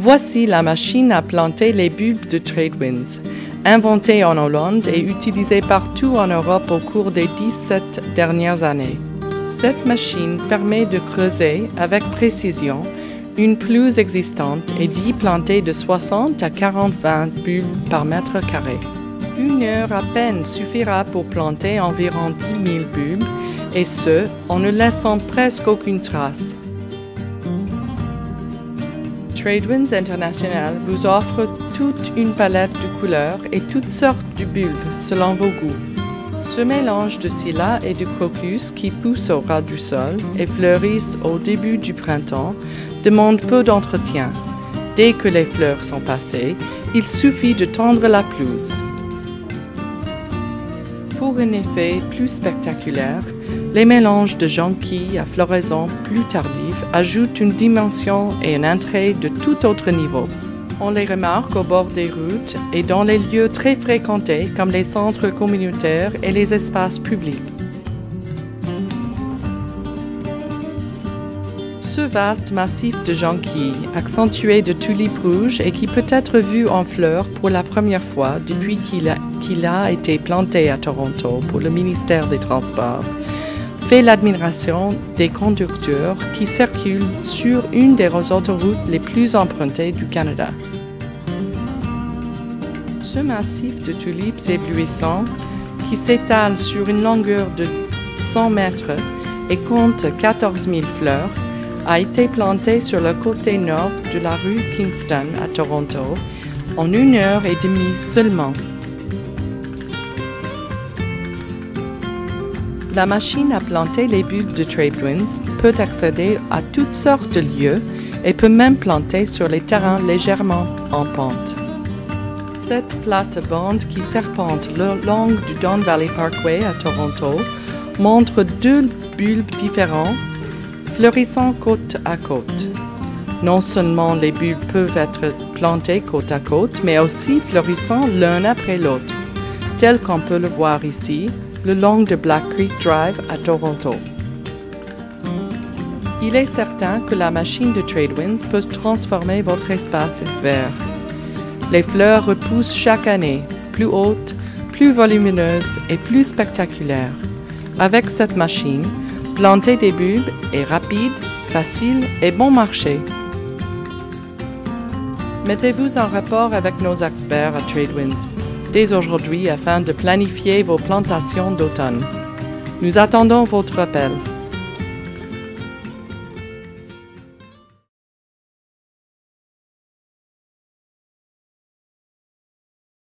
Voici la machine à planter les bulbes de TradeWinds, inventée en Hollande et utilisée partout en Europe au cours des 17 dernières années. Cette machine permet de creuser avec précision une pelouse existante et d'y planter de 60 à 40 bulbes par mètre carré. Une heure à peine suffira pour planter environ 10 000 bulbes, et ce, en ne laissant presque aucune trace. TradeWinds International vous offre toute une palette de couleurs et toutes sortes de bulbes selon vos goûts. Ce mélange de scilla et de crocus qui poussent au ras du sol et fleurissent au début du printemps demande peu d'entretien. Dès que les fleurs sont passées, il suffit de tondre la pelouse. Pour un effet plus spectaculaire, les mélanges de jonquilles à floraison plus tardive ajoutent une dimension et un intérêt de tout autre niveau. On les remarque au bord des routes et dans les lieux très fréquentés comme les centres communautaires et les espaces publics. Ce vaste massif de jonquilles, accentué de tulipes rouges et qui peut être vu en fleurs pour la première fois depuis qu'il a été planté à Toronto pour le ministère des Transports, fait l'admiration des conducteurs qui circulent sur une des autoroutes les plus empruntées du Canada. Ce massif de tulipes éblouissants, qui s'étale sur une longueur de 100 mètres et compte 14 000 fleurs, a été planté sur le côté nord de la rue Kingston à Toronto en 1h30 seulement. La machine à planter les bulbes de TradeWinds peut accéder à toutes sortes de lieux et peut même planter sur les terrains légèrement en pente. Cette plate-bande qui serpente le long du Don Valley Parkway à Toronto montre deux bulbes différents fleurissant côte à côte. Non seulement les bulbes peuvent être plantés côte à côte, mais aussi fleurissant l'un après l'autre, tel qu'on peut le voir ici, le long de Black Creek Drive à Toronto. Il est certain que la machine de TradeWinds peut transformer votre espace vert. Les fleurs repoussent chaque année, plus hautes, plus volumineuses et plus spectaculaires. Avec cette machine, planter des bulbes est rapide, facile et bon marché. Mettez-vous en rapport avec nos experts à TradeWinds dès aujourd'hui afin de planifier vos plantations d'automne. Nous attendons votre appel.